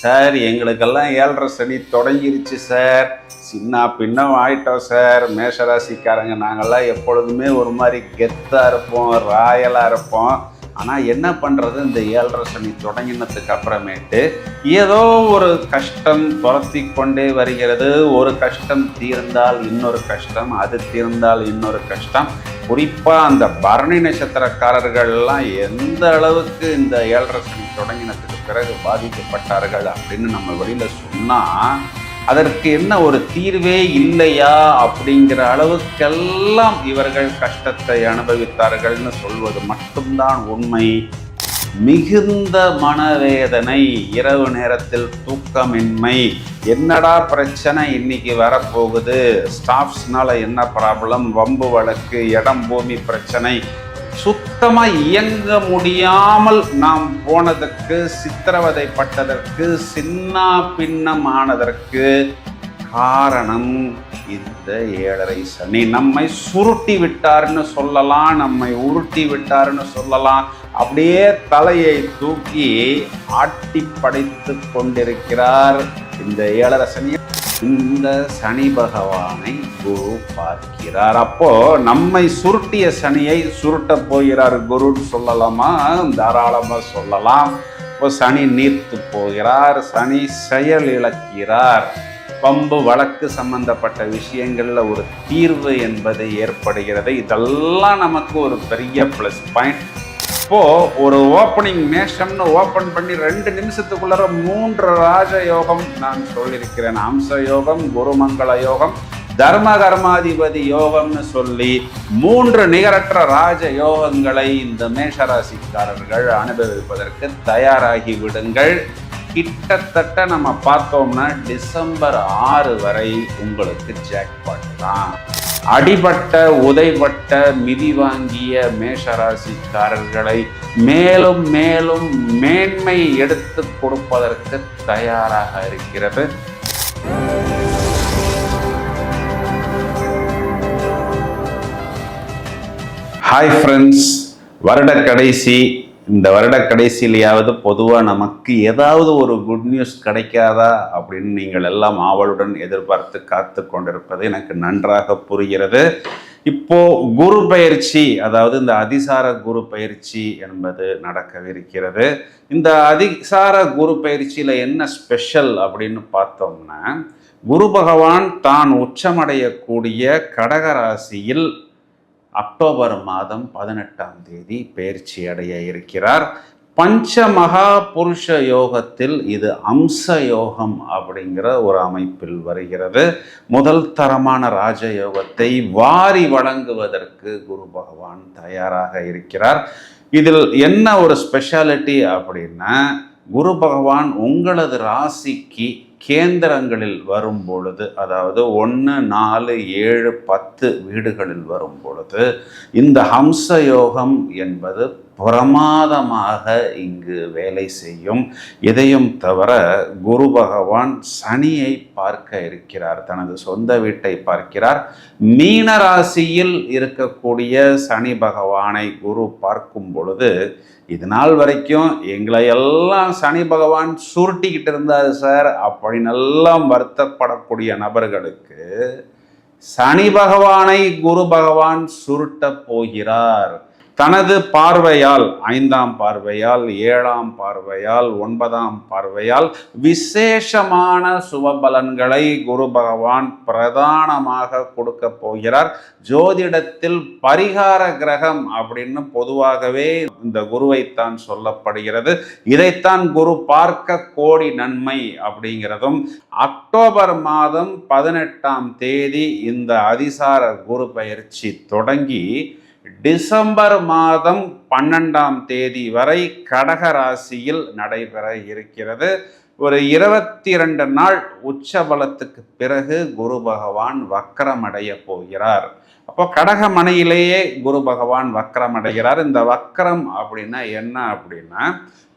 Sir எங்களுக்கெல்லாம் 7.5 சனி தொடங்கிருச்சு sir, சின்ன பின்னம் ஆயிட்டோம் சார். மேஷராசிக்காரங்க நாங்கள்லாம் எப்பொழுதுமே ஒரு மாதிரி கெத்தாக இருப்போம், ராயலாக இருப்போம். ஆனால் என்ன பண்ணுறது, இந்த 7.5 சனி தொடங்கினதுக்கு அப்புறமேட்டு ஏதோ ஒரு கஷ்டம் துரத்தி கொண்டே வருகிறது. ஒரு கஷ்டம் தீர்ந்தால் இன்னொரு கஷ்டம், அது தீர்ந்தால் இன்னொரு கஷ்டம். குறிப்பாக அந்த பரணி நட்சத்திரக்காரர்கள்லாம் எந்த அளவுக்கு இந்த 7.5 சனி தொடங்கினதுக்கு பிறகு பாதிக்கப்பட்டார்கள் அப்படின்னு நம்ம வெளியில் சொன்னால் அதற்கு என்ன ஒரு தீர்வே இல்லையா அப்படிங்கிற அளவுக்கெல்லாம் இவர்கள் கஷ்டத்தை அனுபவித்தார்கள்னு சொல்வது மட்டும்தான் உண்மை. மிகுந்த மனவேதனை, இரவு நேரத்தில் தூக்கமின்மை, என்னடா பிரச்சனை இன்னைக்கு வரப்போகுது, ஸ்டாஃப்ஸ்னால என்ன ப்ராப்ளம், வம்பு வழக்கு, இடம் பூமி பிரச்சனை, சுத்தமாக இயங்க முடியாமல் நாம் போனதற்கு, சித்திரவதைப்பட்டதற்கு, சின்ன பின்னமானதற்கு காரணம் இந்த 7.5 சனி. நம்மை சுருட்டி விட்டார்னு சொல்லலாம், நம்மை உருட்டி விட்டார்னு சொல்லலாம். அப்படியே தலையை தூக்கி ஆட்டி படைத்து கொண்டிருக்கிறார் இந்த 7.5 சனி. இந்த சனி பகவானை குரு பார்க்கிறார். அப்போ நம்மை சுருட்டிய சனியை சுருட்ட போகிறார் குருன்னு சொல்லலாமா? தாராளமாக சொல்லலாம். இப்போ சனி நீர்த்து போகிறார், சனி செயல் இழக்கிறார். பம்பு வழக்கு சம்பந்தப்பட்ட விஷயங்கள்ல ஒரு தீர்வு என்பது ஏற்படுகிறது. இதெல்லாம் நமக்கு ஒரு பெரிய ப்ளஸ் பாயிண்ட். இப்போ ஒரு ஓப்பனிங் மேஷம்னு ஓப்பன் பண்ணி 2 நிமிஷத்துக்குள்ள 3 ராஜயோகம் நான் சொல்லியிருக்கிறேன். அம்ச யோகம், குருமங்கள யோகம், தர்ம கர்மாதிபதி யோகம்னு சொல்லி 3 நிகரற்ற ராஜ யோகங்களை இந்த மேஷராசிக்காரர்கள் அனுபவிப்பதற்கு தயாராகி விடுங்கள். கிட்டத்தட்ட நம்ம பார்த்தோம்னா டிசம்பர் 6 வரை உங்களுக்கு ஜாக்பாட் தான். அடிபட்ட, உதைபட்ட, மிதி வாங்கிய மேஷராசிக்காரர்களை மேலும் மேலும் மேன்மை எடுத்து கொடுப்பதற்கு தயாராக இருக்கிறது. ஹாய் ஃப்ரெண்ட்ஸ், வருட கடைசி. இந்த வருட கடைசியிலேயாவது பொதுவாக நமக்கு ஏதாவது ஒரு குட் நியூஸ் கிடைக்காதா அப்படின்னு நீங்கள் எல்லாம் ஆவலுடன் எதிர்பார்த்து காத்து கொண்டிருப்பது எனக்கு நன்றாக புரிகிறது. இப்போ குரு பயிற்சி, அதாவது இந்த அதிசார குரு பயிற்சி என்பது நடக்கவிருக்கிறது. இந்த அதிசார குரு பயிற்சியில் என்ன ஸ்பெஷல் அப்படின்னு பார்த்தோம்னா, குரு பகவான் தான் உச்சமடையக்கூடிய கடகராசியில் அக்டோபர் மாதம் 18ஆம் தேதி பயிற்சி அடைய இருக்கிறார். பஞ்ச மகா புருஷ யோகத்தில் இது அம்ச யோகம் அப்படிங்கிற ஒரு அமைப்பில் வருகிறது. முதல் தரமான ராஜயோகத்தை வாரி வழங்குவதற்கு குரு பகவான் தயாராக இருக்கிறார். இதில் என்ன ஒரு ஸ்பெஷாலிட்டி அப்படின்னா, குரு பகவான் உங்களது ராசிக்கு கேந்திரங்களில் வரும் பொழுது, அதாவது 1, 4, 7, 10 வீடுகளில் வரும் பொழுது இந்த ஹம்ச யோகம் என்பது பிரமாதமாக இங்கு வேலை செய்யும். இதையும் தவிர குரு பகவான் சனியை பார்க்க இருக்கிறார், தனது சொந்த வீட்டை பார்க்கிறார். மீன ராசியில் இருக்கக்கூடிய சனி பகவானை குரு பார்க்கும் பொழுது, இது நாள் வரைக்கும் எங்களை எல்லாம் சனி பகவான் சுருட்டிக்கிட்டு இருந்தார் சார் அப்படின்னு எல்லாம் வருத்தப்படக்கூடிய நபர்களுக்கு சனி பகவானை குரு பகவான் சுருட்ட போகிறார். தனது பார்வையால், 5ஆம் பார்வையால், 7ஆம் பார்வையால், 9ஆம் பார்வையால் விசேஷமான சுபபலன்களை குரு பகவான் பிரதானமாக கொடுக்க போகிறார். ஜோதிடத்தில் பரிகார கிரகம் அப்படின்னு பொதுவாகவே இந்த குருவைத்தான் சொல்லப்படுகிறது. இதைத்தான் குரு பார்க்க கோடி நன்மை அப்படிங்கிறதும். அக்டோபர் மாதம் 18ஆம் தேதி இந்த அதிசார குரு பயிற்சி தொடங்கி டிசம்பர் மாதம் 12ஆம் தேதி வரை கடக ராசியில் நடைபெற இருக்கிறது. ஒரு 22 நாள் உச்சபலத்துக்கு பிறகு குரு பகவான் வக்கரமடைய போகிறார். அப்போ கடகமனையிலேயே குரு பகவான் வக்கரமடைகிறார். இந்த வக்கரம் அப்படின்னா என்ன அப்படின்னா,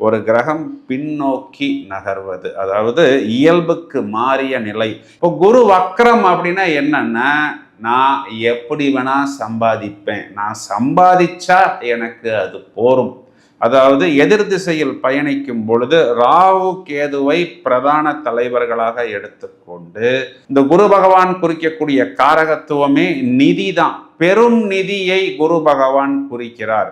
ஒரு கிரகம் பின்னோக்கி நகர்வது, அதாவது இயல்புக்கு மாறிய நிலை. இப்போ குரு வக்கரம் அப்படின்னா என்னன்னா, நான் எப்படி வேணா சம்பாதிப்பேன், நான் சம்பாதிச்சா எனக்கு அது போரும், அதாவது எதிர் திசையில் பயணிக்கும் பொழுது ராகு கேதுவை பிரதான தலைவர்களாக எடுத்துக்கொண்டு இந்த குரு பகவான் குறிக்கக்கூடிய காரகத்துவமே நிதி தான். பெரும் நிதியை குரு பகவான் குறிக்கிறார்.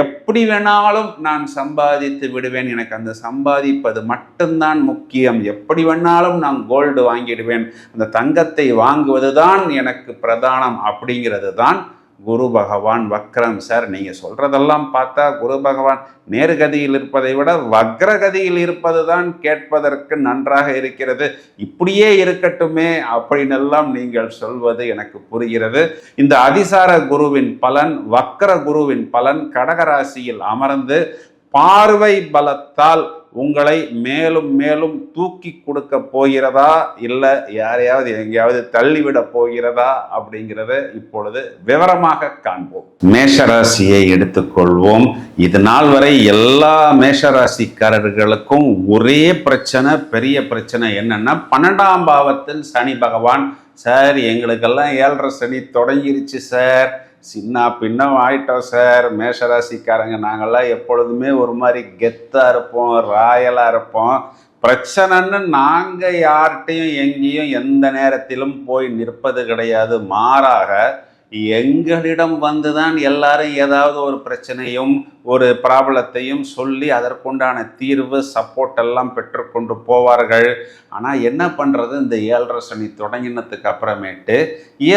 எப்படி வேணாலும் நான் சம்பாதித்து விடுவேன், எனக்கு அந்த சம்பாதிப்பது மட்டும்தான் முக்கியம், எப்படி வேணாலும் நான் கோல்டு வாங்கிடுவேன், அந்த தங்கத்தை வாங்குவது தான் எனக்கு பிரதானம் அப்படிங்கிறது தான் குரு பகவான் வக்ரம். சார் நீங்கள் சொல்கிறதெல்லாம் பார்த்தா குரு பகவான் நேர்கதியில் இருப்பதை விட வக்ரகதியில் இருப்பது தான் கேட்பதற்கு நன்றாக இருக்கிறது, இப்படியே இருக்கட்டுமே அப்படின்னு எல்லாம் நீங்கள் சொல்வது எனக்கு புரிகிறது. இந்த அதிசார குருவின் பலன், வக்ர குருவின் பலன் கடகராசியில் அமர்ந்து பார்வை பலத்தால் உங்களை மேலும் மேலும் தூக்கி கொடுக்க போகிறதா, இல்லை யாரையாவது எங்கேயாவது தள்ளிவிட போகிறதா அப்படிங்கிறத இப்பொழுது விவரமாக காண்போம். மேஷராசியை எடுத்துக்கொள்வோம். இது நாள் வரை எல்லா மேஷராசிக்காரர்களுக்கும் ஒரே பிரச்சனை, பெரிய பிரச்சனை என்னன்னா 12ஆம் பாவத்தில் சனி பகவான். சார் எங்களுக்கெல்லாம் 7.5 சனி தொடங்கிருச்சு சார், சின்ன பின்னம் ஆயிட்டோம் சார், மேஷராசிக்காரங்க நாங்கள்லாம் எப்பொழுதுமே ஒரு மாதிரி கெத்தாக இருப்போம், ராயலாக இருப்போம், பிரச்சனைன்னு நாங்கள் யார்கிட்டையும் எங்கேயும் எந்த நேரத்திலும் போய் நிற்பது கிடையாது, மாறாக எங்களிடம் வந்துதான் எல்லாரும் ஏதாவது ஒரு பிரச்சனையும் ஒரு ப்ராப்ளத்தையும் சொல்லி அதற்குண்டான தீர்வு சப்போர்ட் எல்லாம் பெற்றுக்கொண்டு போவார்கள். ஆனால் என்ன பண்ணுறது, இந்த 7.5 சனி தொடங்கினதுக்கு அப்புறமேட்டு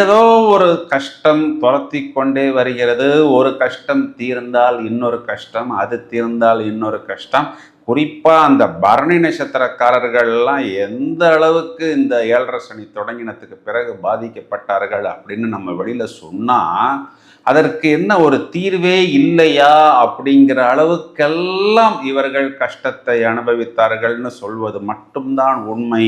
ஏதோ ஒரு கஷ்டம் துரத்தி கொண்டே வருகிறது. ஒரு கஷ்டம் தீர்ந்தால் இன்னொரு கஷ்டம், அது தீர்ந்தால் இன்னொரு கஷ்டம். குறிப்பாக அந்த பரணி நட்சத்திரக்காரர்கள்லாம் எந்த அளவுக்கு இந்த 7.5 சனி தொடங்கினத்துக்கு பிறகு பாதிக்கப்பட்டார்கள் அப்படின்னு நம்ம வெளியில் சொன்னால் அதற்கு என்ன ஒரு தீர்வே இல்லையா அப்படிங்கிற அளவுக்கெல்லாம் இவர்கள் கஷ்டத்தை அனுபவித்தார்கள்னு சொல்வது மட்டும்தான் உண்மை.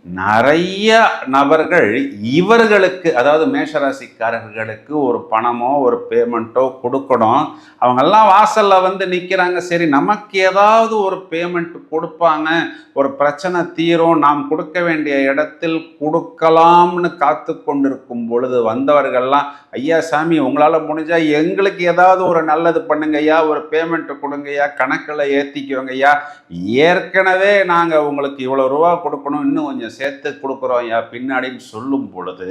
நிறைய நபர்கள் இவர்களுக்கு, அதாவது மேஷராசிக்காரர்களுக்கு ஒரு பணமோ ஒரு பேமெண்ட்டோ கொடுக்கணும், அவங்கெல்லாம் வாசலில் வந்து நிற்கிறாங்க, சரி நமக்கு ஏதாவது ஒரு பேமெண்ட் கொடுப்பாங்க, ஒரு பிரச்சனை தீரும், நாம் கொடுக்க வேண்டிய இடத்தில் கொடுக்கலாம்னு காத்து கொண்டிருக்கும் பொழுது வந்தவர்கள்லாம், ஐயா சாமி உங்களால் முடிஞ்சால் எங்களுக்கு ஏதாவது ஒரு நல்லது பண்ணுங்கய்யா, ஒரு பேமெண்ட்டு கொடுங்கய்யா, கணக்கில் ஏற்றிக்குவோங்கய்யா, ஏற்கனவே நாங்கள் உங்களுக்கு இவ்வளோ ரூபா கொடுக்கணும், இன்னும் கொஞ்சம் சேர்த்து கொடுக்குறோம் ஐயா பின்னாடின்னு சொல்லும் பொழுது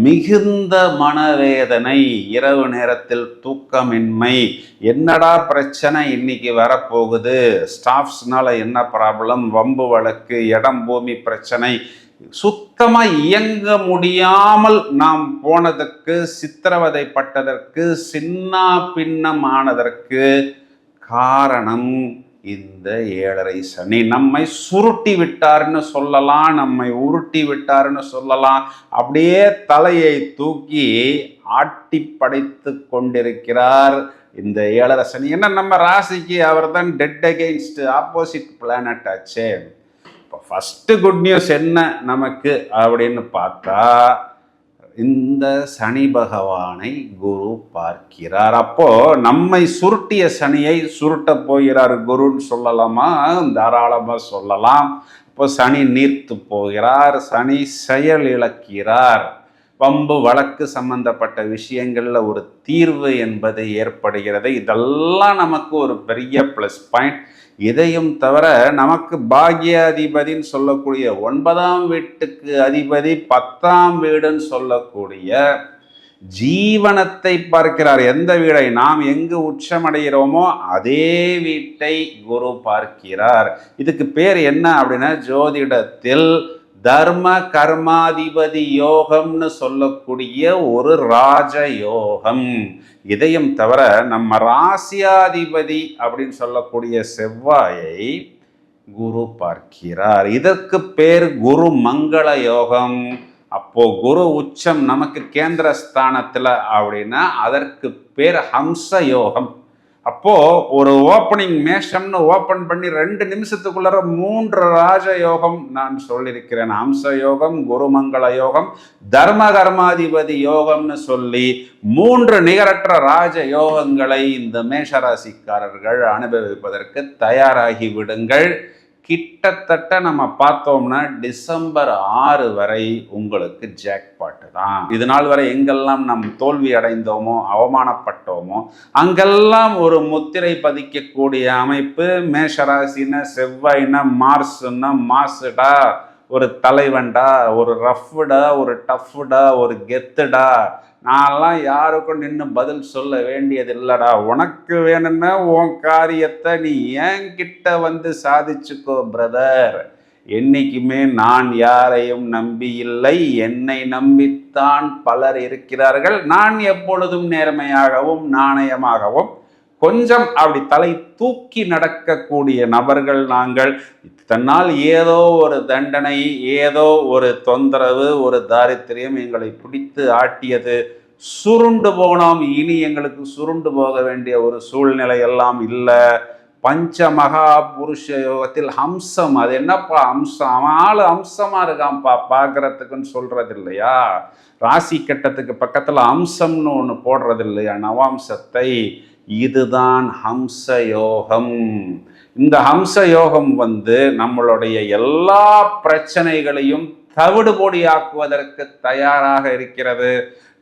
மிகுந்த மனவேதனை, இரவு நேரத்தில் தூக்கமின்மை, என்னடா பிரச்சனை இன்னைக்கு வரப்போகுது, ஸ்டாஃப்ஸ்னால என்ன ப்ராப்ளம், வம்பு வழக்கு, இடம் பூமி பிரச்சனை, சுத்தமாக இயங்க முடியாமல் நாம் போனதற்கு, சித்திரவதைப்பட்டதற்கு, சின்ன பின்னமானதற்கு காரணம் இந்த 7.5 சனி. நம்மை சுருட்டி விட்டார்னு சொல்லலாம், நம்மை உருட்டி விட்டார்னு சொல்லலாம். அப்படியே தலையை தூக்கி ஆட்டி படைத்து கொண்டிருக்கிறார் இந்த 7.5 சனி. என்ன நம்ம ராசிக்கு அவர் தான் டெட் அகெயின்ஸ்ட் ஆப்போசிட் பிளானட் ஆச்சே. இப்போ ஃபஸ்ட்டு குட் நியூஸ் என்ன நமக்கு அப்படின்னு பார்த்தா, இந்த சனி பகவானை குரு பார்க்கிறார். அப்போ நம்மை சுருட்டிய சனியை சுருட்ட போகிறார் குருன்னு சொல்லலாமா? தாராளமா சொல்லலாம். இப்போ சனி நீர்த்து போகிறார், சனி செயல் இழக்கிறார், வம்பு வழக்கு சம்பந்தப்பட்ட விஷயங்கள்ல ஒரு தீர்வு என்பது ஏற்படுகிறது. இதெல்லாம் நமக்கு ஒரு பெரிய ப்ளஸ் பாயிண்ட். இதையும் தவிர நமக்கு பாக்யாதிபதின்னு சொல்லக்கூடிய 9ஆம் வீட்டுக்கு அதிபதி 10ஆம் வீடுன்னு சொல்லக்கூடிய ஜீவனத்தை பார்க்கிறார். எந்த வீடை நாம் எங்கு உச்சமடைகிறோமோ அதே வீட்டை குரு பார்க்கிறார். இதுக்கு பேர் என்ன அப்படின்னா, ஜோதிடத்தில் தர்ம கர்மாதிபதி யோகம்னு சொல்லக்கூடிய ஒரு ராஜ யோகம். இதையும் தவிர நம்ம ராசியாதிபதி அப்படின்னு சொல்லக்கூடிய செவ்வாயை குரு பார்க்கிறார். இதற்கு பேர் குரு மங்கள யோகம். அப்போ குரு உச்சம் நமக்கு கேந்திர ஸ்தானத்துல அப்படின்னா அதற்கு பேர் ஹம்ச யோகம். அப்போ ஒரு ஓப்பனிங் மேஷம்னு ஓப்பன் பண்ணி 2 நிமிஷத்துக்குள்ளார 3 ராஜயோகம் நான் சொல்லியிருக்கிறேன். ஹம்ச யோகம், குருமங்கள யோகம், தர்ம கர்மாதிபதி யோகம்னு சொல்லி 3 நிகரற்ற ராஜ யோகங்களை இந்த மேஷராசிக்காரர்கள் அனுபவிப்பதற்கு தயாராகி விடுங்கள். கிட்டத்தட்ட நம்ம பார்த்தோம்னா டிசம்பர் 6 வரை உங்களுக்கு ஜாக்பாட் தான். இது நாள் வரை எங்கெல்லாம் நம் தோல்வி அடைந்தோமோ, அவமானப்பட்டோமோ, அங்கெல்லாம் ஒரு முத்திரை பதிக்கக்கூடிய அமைப்பு. மேஷராசின செவ்வாய்னா மார்ஸ்னா மாசுடா, ஒரு தலைவன்டா, ஒரு ரஃப்டா, ஒரு டஃப்டா, ஒரு கெத்துடா, நான்லாம் யாருக்கும் நின்று பதில் சொல்ல வேண்டியது இல்லடா, உனக்கு வேணும்னா உன் காரியத்தை நீ என்கிட்ட வந்து சாதிச்சுக்கோ பிரதர். என்னைக்குமே நான் யாரையும் நம்பி இல்லை, என்னை நம்பித்தான் பலர் இருக்கிறார்கள். நான் எப்பொழுதும் நேர்மையாகவும் நாணயமாகவும் கொஞ்சம் அப்படி தலை தூக்கி நடக்கக்கூடிய நபர்கள் நாங்கள். தன்னால் ஏதோ ஒரு தண்டனை, ஏதோ ஒரு தொந்தரவு, ஒரு தாரித்திரியம் எங்களை பிடித்து ஆட்டியது, சுருண்டு போனோம். இனி எங்களுக்கு சுருண்டு போக வேண்டிய ஒரு சூழ்நிலை எல்லாம் இல்லை. பஞ்ச மகா புருஷ யோகத்தில் ஹம்சம், அது என்னப்பா அம்சம், அவன் ஆளு அம்சமா இருக்கான்ப்பா பார்க்கறதுக்குன்னு சொல்றது இல்லையா? ராசி கட்டத்துக்கு பக்கத்துல அம்சம்னு ஒன்று போடுறது இல்லையா, நவாம்சத்தை? இதுதான் ஹம்ச யோகம். இந்த ஹம்ச யோகம் நம்மளுடைய எல்லா பிரச்சனைகளையும் தவிடுபொடி ஆக்குவதற்கு தயாராக இருக்கிறது.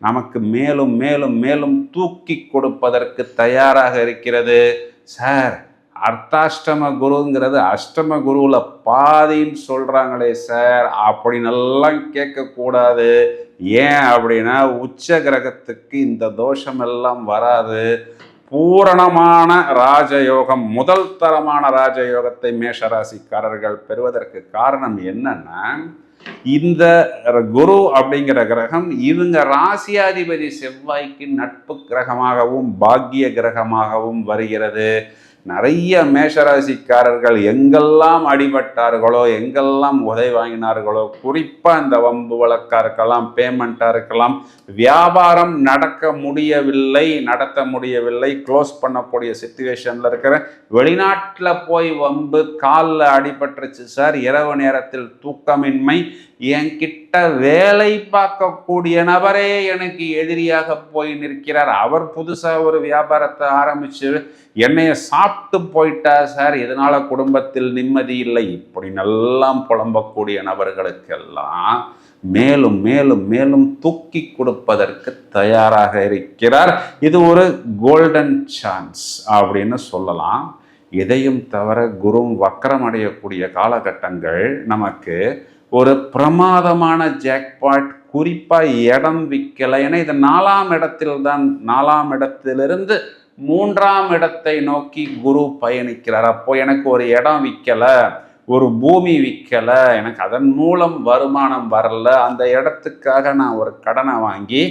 நமக்கு மேலும் மேலும் மேலும் தூக்கி கொடுப்பதற்கு தயாராக இருக்கிறது. சார், அர்த்தாஷ்டம குருங்கிறது அஷ்டம குருவில் பாதின்னு சொல்கிறாங்களே சார், அப்படின்னெல்லாம் கேட்கக்கூடாது. ஏன் அப்படின்னா உச்ச கிரகத்துக்கு இந்த தோஷம் எல்லாம் வராது. பூரணமான ராஜயோகம், முதல் தரமான ராஜயோகத்தை மேஷராசிக்காரர்கள் பெறுவதற்கு காரணம் என்னன்னா, இந்த குரு அப்படிங்கிற கிரகம் இவங்க ராசியாதிபதி செவ்வாய்க்கு நட்பு கிரகமாகவும் பாக்கிய கிரகமாகவும் வருகிறது. நிறைய மேஷராசிக்காரர்கள் எங்கெல்லாம் அடிபட்டார்களோ, எங்கெல்லாம் உதை வாங்கினார்களோ, குறிப்பாக இந்த வம்பு வழக்காக இருக்கலாம், பேமெண்ட்டாக இருக்கலாம், வியாபாரம் நடத்த முடியவில்லை, க்ளோஸ் பண்ணக்கூடிய சிச்சுவேஷனில் இருக்கிற, வெளிநாட்டில் போய் வம்பு, காலில் அடிபட்டுருச்சு சார், இரவு நேரத்தில் தூக்கமின்மை, என்கிட்ட வேலை பார்க்கக்கூடிய நபரே எனக்கு எதிரியாக போய் நிற்கிறார், அவர் புதுசாக ஒரு வியாபாரத்தை ஆரம்பிச்சு என்னைய சாப்பிட்டு போயிட்டா சார், இதனால குடும்பத்தில் நிம்மதி இல்லை, இப்படி நல்லாம் புலம்பக்கூடிய நபர்களுக்கெல்லாம் மேலும் மேலும் மேலும் தூக்கி கொடுப்பதற்கு தயாராக இருக்கிறார். இது ஒரு கோல்டன் சான்ஸ் அப்படின்னு சொல்லலாம். இதையும் தவிர குரு வக்கரம் அடையக்கூடிய காலகட்டங்கள் நமக்கு ஒரு பிரமாதமான ஜாக்பாட். குறிப்பாக இடம் விற்கலை, ஏன்னா இது 4ஆம் இடத்தில்தான், 4ஆம் இடத்திலிருந்து 3ஆம் இடத்தை நோக்கி குரு பயணிக்கிறார். அப்போ எனக்கு ஒரு இடம் விற்கலை, ஒரு பூமி விற்கலை, எனக்கு அதன் மூலம் வருமானம் வரல, அந்த இடத்துக்காக நான் ஒரு கடனை வாங்கி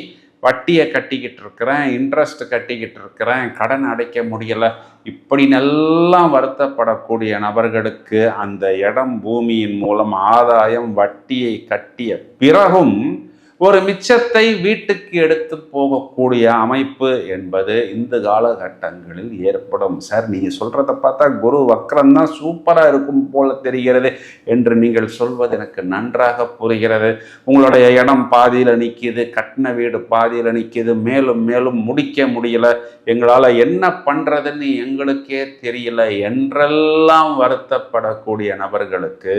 வட்டியை கட்டிக்கிட்டு இருக்கிறேன், இன்ட்ரெஸ்ட் கட்டிக்கிட்டு இருக்கிறேன், கடன் அடைக்க முடியலை, இப்படி நல்லா வருத்தப்படக்கூடிய நபர்களுக்கு அந்த இடம் பூமியின் மூலம் ஆதாயம் வட்டியை கட்டிய பிறகும் ஒரு மிச்சத்தை வீட்டுக்கு எடுத்து போகக்கூடிய அமைப்பு என்பது இந்த காலகட்டங்களில் ஏற்படும். சார், நீங்கள் சொல்கிறத பார்த்தா குரு வக்ரம் தான் சூப்பராக இருக்கும் போல தெரிகிறது என்று நீங்கள் சொல்வது எனக்கு நன்றாக புரிகிறது. உங்களுடைய இடம் பாதியில் நிற்கிது, கட்டின வீடு பாதியில் நிற்கிது, மேலும் மேலும் முடிக்க முடியல, எங்களால் என்ன பண்ணுறதுன்னு எங்களுக்கே தெரியல என்றெல்லாம் வருத்தப்படக்கூடிய நபர்களுக்கு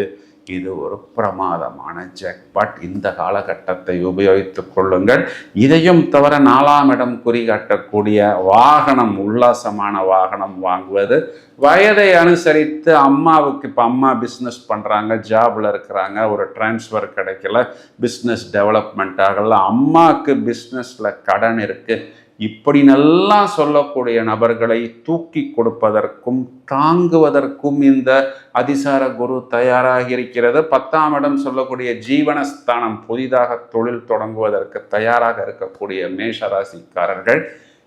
இது ஒரு பிரமாதமான ஜாக்பாட். இந்த காலகட்டத்தை உபயோகித்துக் கொள்ளுங்கள். இதையும் தவிர 4ஆம் இடம் குறிகாட்டக்கூடிய வாகனம், உல்லாசமான வாகனம் வாங்குவது, வயதை அனுசரித்து அம்மாவுக்கு, இப்போ அம்மா பிஸ்னஸ் பண்ணுறாங்க, ஜாபில் இருக்கிறாங்க, ஒரு டிரான்ஸ்ஃபர் கிடைக்கல, பிஸ்னஸ் டெவலப்மெண்ட் ஆகல, அம்மாவுக்கு பிஸ்னஸில் கடன் இருக்குது, இப்படி நல்லா சொல்லக்கூடிய நபர்களை தூக்கி கொடுப்பதற்கும் தாங்குவதற்கும் இந்த அதிசார குரு தயாராக இருக்கிறது. 10ஆம் இடம் சொல்லக்கூடிய ஜீவனஸ்தானம், புதிதாக தொழில் தொடங்குவதற்கு தயாராக இருக்கக்கூடிய மேஷராசிக்காரர்கள்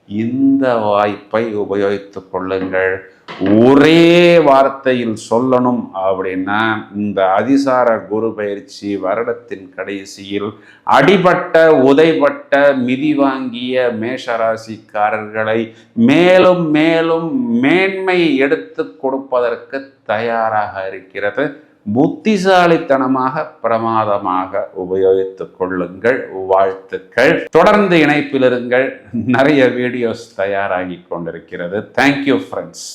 இந்த வாய்ப்பை உபயோகித்துக் கொள்ளுங்கள். ஒரே வார்த்தையில் சொல்லணும் அப்படின்னா, இந்த அதிசார குரு பயிற்சி வருடத்தின் கடைசியில் அடிபட்ட, உதைபட்ட, மிதி வாங்கிய மேஷராசிக்காரர்களை மேலும் மேலும் மேன்மை எடுத்து கொடுப்பதற்கு தயாராக இருக்கிறது. புத்திசாலித்தனமாக, பிரமாதமாக உபயோகித்துக் கொள்ளுங்கள். வாழ்த்துக்கள். தொடர்ந்து இணைப்பில் இருங்கள். நிறைய வீடியோஸ் தயாராகி கொண்டிருக்கிறது. Thank you friends.